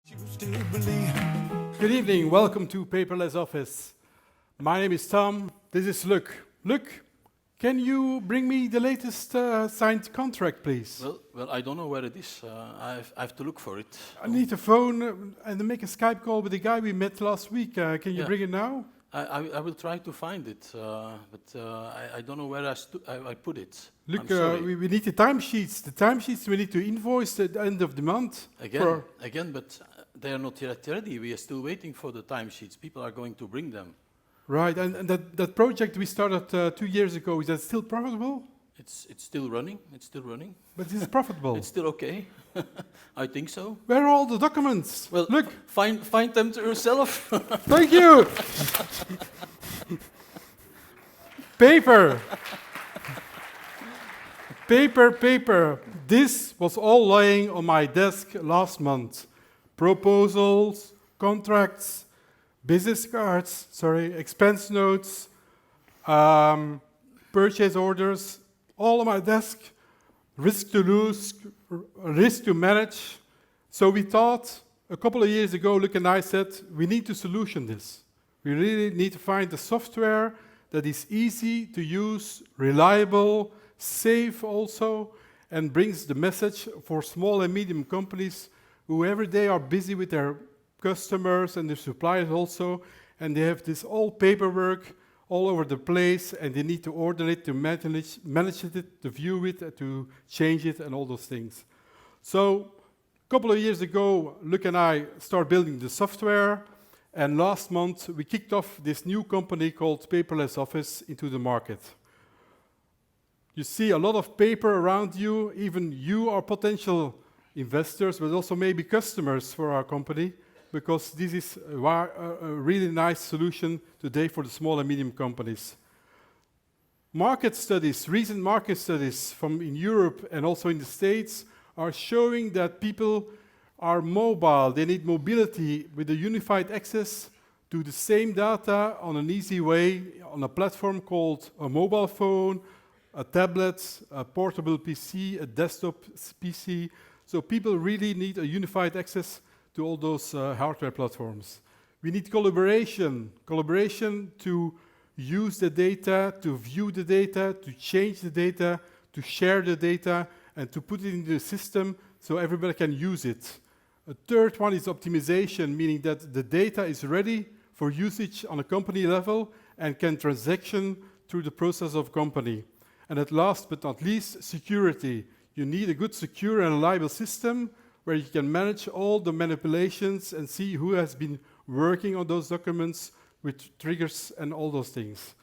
Good evening, welcome to Paperless Office. My name is Tom, this is Luc. Luc, can you bring me the latest signed contract, please? Well, I don't know where it is. I have to look for it. I need a phone and make a Skype call with the guy we met last week. Can you bring it now? I will try to find it, but I don't know where I put it. Look, we need the timesheets. The timesheets we need to invoice at the end of the month. Again, but they are not yet ready. We are still waiting for the timesheets. People are going to bring them. Right, and that project we started 2 years ago, is that still profitable? It's still running. It's still running. But is it profitable? It's still okay. I think so. Where are all the documents? Well, look, find them to yourself. Thank you. Paper. Paper. This was all lying on my desk last month. Proposals, contracts, business cards, expense notes, purchase orders, all on my desk, risk to lose, risk to manage. So we thought a couple of years ago, Luc and I said, we need to solution this. We really need to find a software that is easy to use, reliable, safe also, and brings the message for small and medium companies who every day are busy with their customers and their suppliers also, and they have this all paperwork all over the place, and they need to order it, to manage it, to view it, to change it, and all those things. So a couple of years ago, Luc and I started building the software, and last month we kicked off this new company called Paperless Office into the market. You see a lot of paper around you, even you are potential investors, but also maybe customers for our company, because this is a really nice solution today for the small and medium companies. Recent market studies from in Europe and also in the States are showing that people are mobile. They need mobility with a unified access to the same data on an easy way on a platform called a mobile phone, a tablet, a portable PC, a desktop PC. So people really need a unified access to all those hardware platforms. We need collaboration to use the data, to view the data, to change the data, to share the data, and to put it in the system so everybody can use it. A third one is optimization, meaning that the data is ready for usage on a company level and can transaction through the process of company. And at last but not least, security. You need a good, secure, and reliable system where you can manage all the manipulations and see who has been working on those documents with triggers and all those things.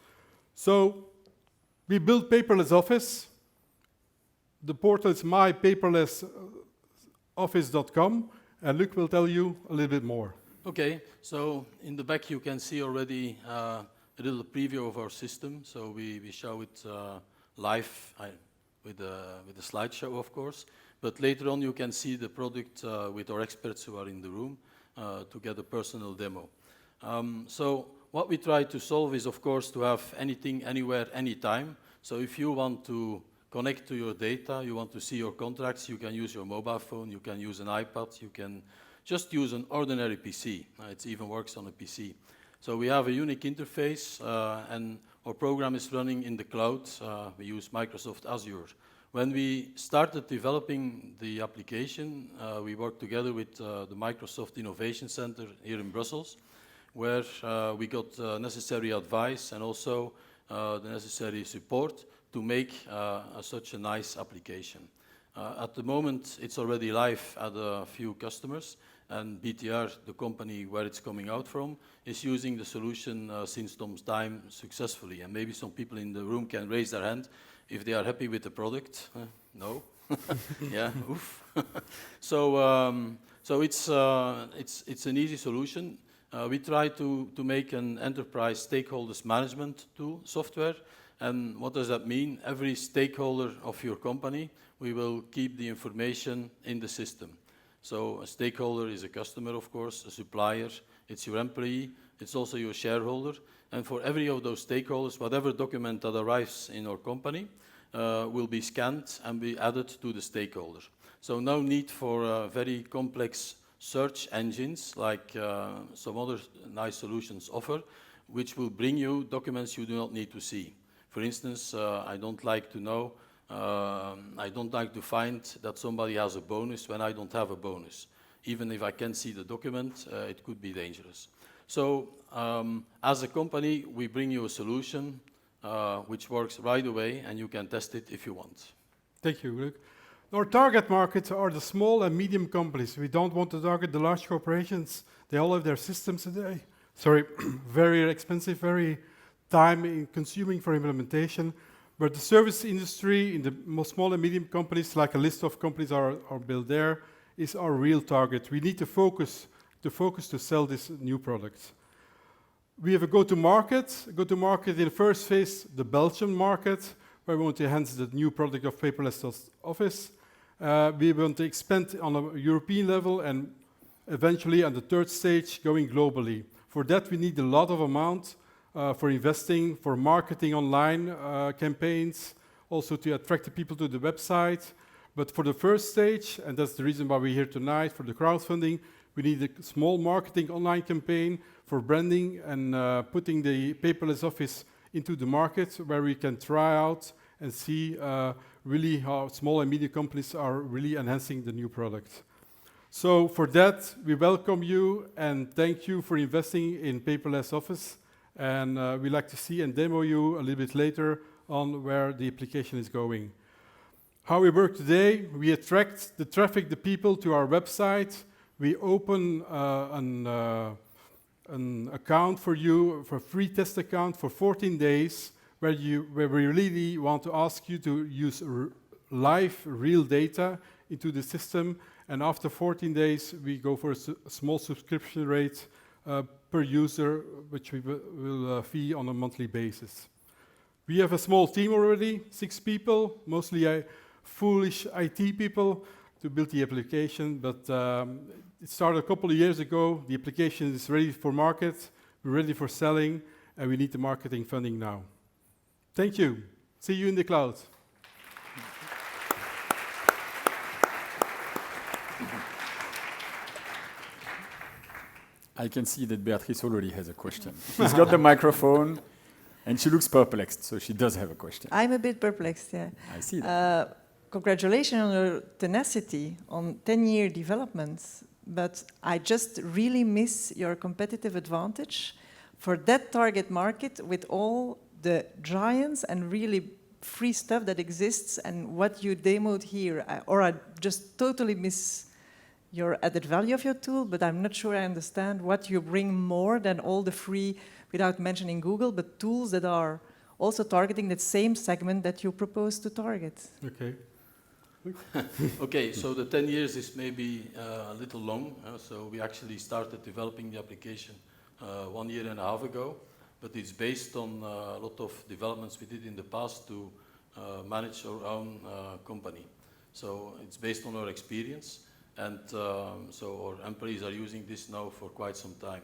So we built Paperless Office. The portal is mypaperlessoffice.com, and Luc will tell you a little bit more. Okay, so in the back you can see already a little preview of our system. So we show it live with a slideshow, of course. But later on you can see the product with our experts who are in the room to get a personal demo. So what we try to solve is, of course, to have anything, anywhere, anytime. So if you want to connect to your data, you want to see your contracts, you can use your mobile phone, you can use an iPad, you can just use an ordinary PC. It even works on a PC. So we have a unique interface, and our program is running in the cloud. We use Microsoft Azure. When we started developing the application, we worked together with the Microsoft Innovation Center here in Brussels, where we got necessary advice and also the necessary support to make such a nice application. At the moment, it's already live at a few customers, and BTR, the company where it's coming out from, is using the solution since Tom's time successfully. And maybe some people in the room can raise their hand if they are happy with the product. No? Yeah, oof. So it's an easy solution. We try to make an enterprise stakeholders management tool software. And what does that mean? Every stakeholder of your company, we will keep the information in the system. So a stakeholder is a customer, of course, a supplier, it's your employee, it's also your shareholder. And for every of those stakeholders, whatever document that arrives in our company will be scanned and be added to the stakeholder. So no need for very complex search engines like some other nice solutions offer, which will bring you documents you do not need to see. For instance, I don't like to know, I don't like to find that somebody has a bonus when I don't have a bonus. Even if I can see the document, it could be dangerous. So as a company, we bring you a solution which works right away, and you can test it if you want. Thank you, Luc. Our target markets are the small and medium companies. We don't want to target the large corporations. They all have their systems today. Sorry, very expensive, very time-consuming for implementation. But the service industry in the small and medium companies, like a list of companies are built there, is our real target. We need to focus to sell these new products. We have a go-to-market. Go-to-market in the first phase, the Belgian market, where we want to enhance the new product of paperless office. We want to expand on a European level and eventually on the third stage going globally. For that we need a lot of amount for investing, for marketing online campaigns, also to attract the people to the website. But for the first stage, and that's the reason why we're here tonight, for the crowdfunding, we need a small marketing online campaign for branding and putting the paperless office into the market where we can try out and see really how small and medium companies are really enhancing the new product. So for that, we welcome you and thank you for investing in paperless office. And we'd like to see and demo you a little bit later on where the application is going. How we work today, we attract the traffic, the people to our website. We open an account for you, for a free test account for 14 days, where we really want to ask you to use live, real data into the system. And after 14 days, we go for a small subscription rate per user, which we will fee on a monthly basis. We have a small team already, 6 people, mostly foolish IT people to build the application, but it started a couple of years ago. The application is ready for market, we're ready for selling, and we need the marketing funding now. Thank you. See you in the cloud. I can see that Beatrice already has a question. She's got the microphone, and she looks perplexed, so she does have a question. I'm a bit perplexed, yeah. I see that. Congratulations on your tenacity on 10-year developments, but I just really miss your competitive advantage for that target market with all the giants and really free stuff that exists and what you demoed here. Or I just totally miss your added value of your tool, but I'm not sure I understand what you bring more than all the free, without mentioning Google, but tools that are also targeting that same segment that you propose to target. Okay. Okay, so the 10 years is maybe a little long. So we actually started developing the application 1.5 years ago, but it's based on a lot of developments we did in the past to manage our own company. So it's based on our experience, and so our employees are using this now for quite some time.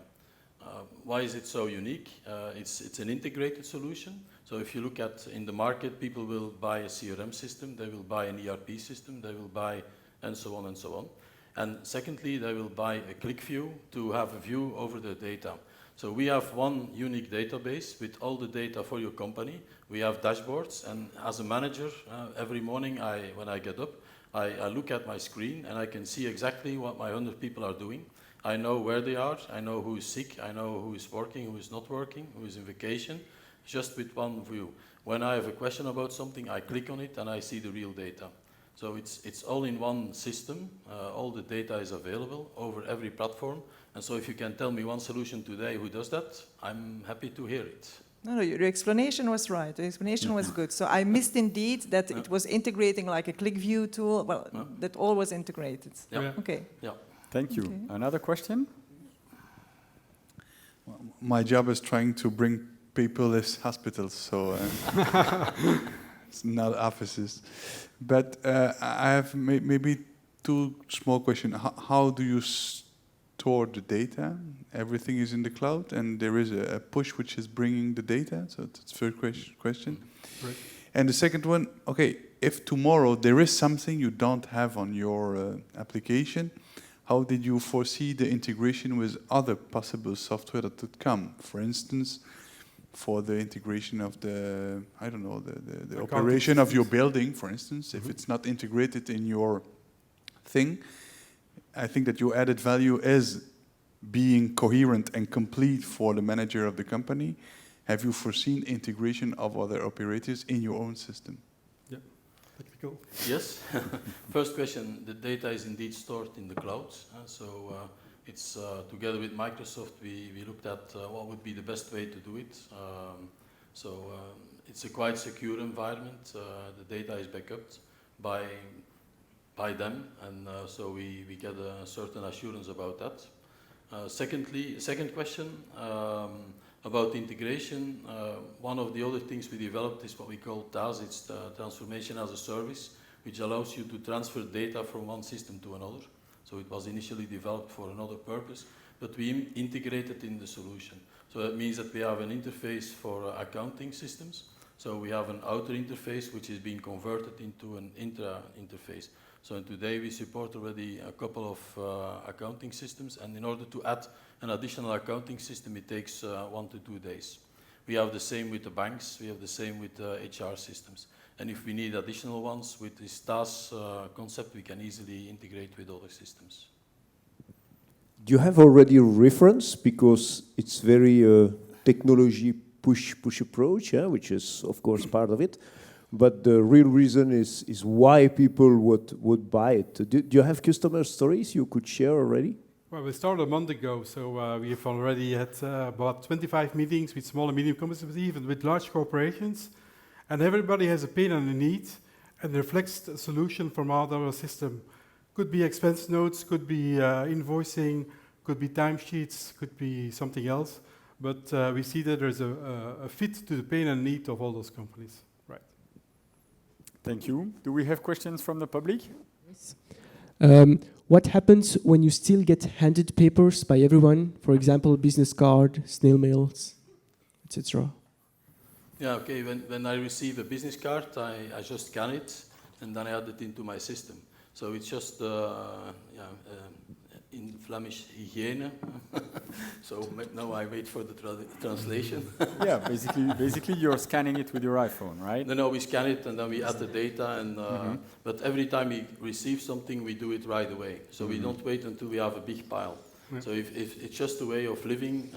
Why is it so unique? It's an integrated solution. So if you look at in the market, people will buy a CRM system, they will buy an ERP system, they will buy and so on and so on. And secondly, they will buy a click view to have a view over the data. So we have one unique database with all the data for your company. We have dashboards, and as a manager, every morning when I get up, I look at my screen and I can see exactly what my 100 people are doing. I know where they are, I know who is sick, I know who is working, who is not working, who is on vacation, just with one view. When I have a question about something, I click on it and I see the real data. So it's all in one system, all the data is available over every platform. And so if you can tell me one solution today who does that, I'm happy to hear it. No, your explanation was right. The explanation was good. So I missed indeed that it was integrating like a click view tool. Well, that all was integrated. Yeah. Okay. Yeah. Thank you. Okay. Another question? Well, my job is trying to bring paperless hospitals, so it's not offices. But I have maybe 2 small questions. How do you store the data? Everything is in the cloud, and there is a push which is bringing the data. So that's the first question. Right. And the second one, okay, if tomorrow there is something you don't have on your application, how did you foresee the integration with other possible software that would come? For instance, for the integration of the, I don't know, the operation of your building, for instance, if it's not integrated in your thing, I think that your added value is being coherent and complete for the manager of the company. Have you foreseen integration of other operators in your own system? Yeah, technical. Yes. First question, the data is indeed stored in the cloud. It's together with Microsoft, we looked at what would be the best way to do it. It's a quite secure environment. The data is backed by them, and so we get a certain assurance about that. Second question, about integration, one of the other things we developed is what we call TaaS, it's the Transformation as a Service, which allows you to transfer data from one system to another. So it was initially developed for another purpose, but we integrated in the solution. So that means that we have an interface for accounting systems. So we have an outer interface which is being converted into an intra interface. So today we support already a couple of accounting systems, and in order to add an additional accounting system, it takes 1 to 2 days. We have the same with the banks, we have the same with HR systems. And if we need additional ones with this TaaS concept, we can easily integrate with other systems. Do you have already a reference? Because it's very technology push approach, which is of course part of it. But the real reason is why people would buy it. Do you have customer stories you could share already? Well, we started a month ago, so we have already had about 25 meetings with small and medium companies, but even with large corporations. And everybody has a pain and a need, and reflects a solution from our system. Could be expense notes, could be invoicing, could be timesheets, could be something else. But we see that there's a fit to the pain and need of all those companies. Right. Thank you. Do we have questions from the public? Yes. What happens when you still get handed papers by everyone? For example, business card, snail mails, etc. Yeah, okay, when I receive a business card, I just scan it and then I add it into my system. So it's just, in Flemish, hygiene. So now I wait for the translation. Yeah, basically you're scanning it with your iPhone, right? No, we scan it and then we add the data, and but every time we receive something, we do it right away. So we don't wait until we have a big pile. Yeah. So if it's just a way of living,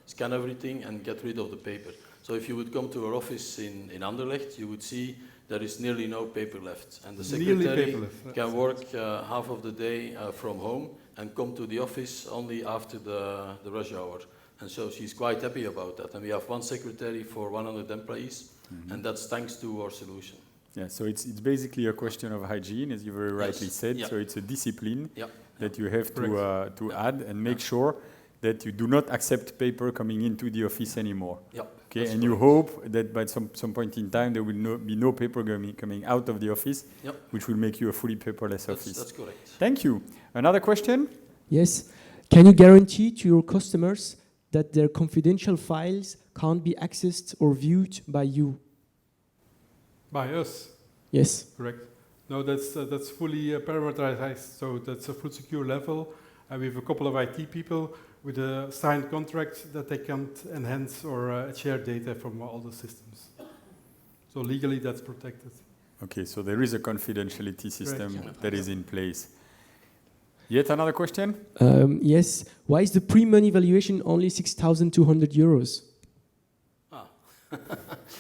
scan everything and get rid of the paper. So if you would come to our office in Anderlecht, you would see there is nearly no paper left. And the secretary can work half of the day from home and come to the office only after the rush hour. And so she's quite happy about that. And we have one secretary for 100 employees, and that's thanks to our solution. Yeah, so it's basically a question of hygiene, as you very rightly said. Yeah. So it's a discipline Yeah. that you have to add and make sure that you do not accept paper coming into the office anymore. Yeah. Okay, and you hope that by some point in time there will be no paper coming out of the office, which will make you a fully paperless office. That's correct. Thank you. Another question? Yes. Can you guarantee to your customers that their confidential files can't be accessed or viewed by you? By us? Yes. Correct. No, that's fully parameterized, so that's a full secure level. We have a couple of IT people with a signed contract that they can't enhance or share data from all the systems. So legally, that's protected. Okay, so there is a confidentiality system that is in place. Yet another question? Yes. Why is the pre-money valuation only 6,200 euros?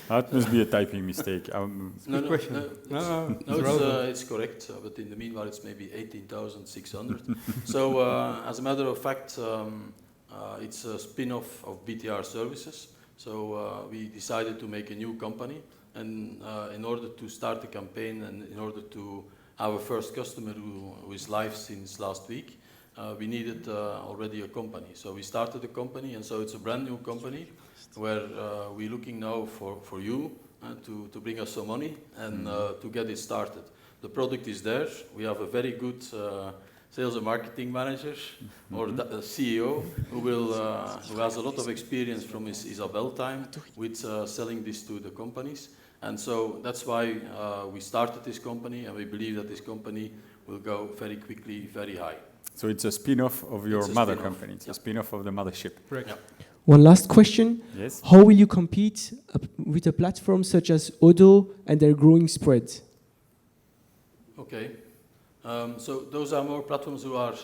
That must be a typing mistake. No, question. It's correct, but in the meanwhile it's maybe 18,600. So as a matter of fact, it's a spin-off of BTR Services. So we decided to make a new company, and in order to start the campaign and in order to have a first customer who is live since last week, we needed already a company. So we started a company, and so it's a brand new company where we're looking now for you to bring us some money and to get it started. The product is there. We have a very good sales and marketing manager or a CEO who has a lot of experience from his Isabel time with selling this to the companies. And so that's why we started this company, and we believe that this company will go very quickly, very high. So it's a spin-off of your It's a mother spin-off, company. It's yeah. a spin-off of the mothership. Correct. Yeah. One last question. Yes. How will you compete with a platform such as Odo and their growing spread? Okay. So those are more platforms who are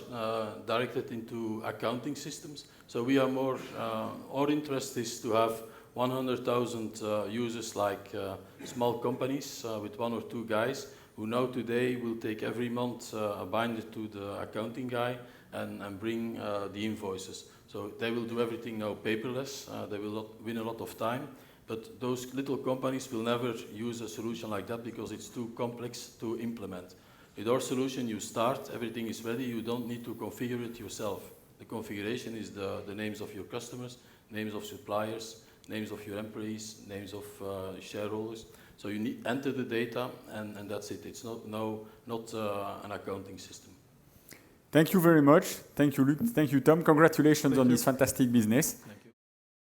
directed into accounting systems. So we are more, our interest is to have 100,000 users like small companies with 1 or 2 guys who now today will take every month a binder to the accounting guy and bring the invoices. So they will do everything now paperless. They will not win a lot of time. But those little companies will never use a solution like that because it's too complex to implement. With our solution, you start, everything is ready, you don't need to configure it yourself. The configuration is the names of your customers, names of suppliers, names of your employees, names of shareholders. So you need enter the data and that's it. It's not an accounting system. Thank you very much. Thank you, Luc. Thank you, Tom. Congratulations on this fantastic business.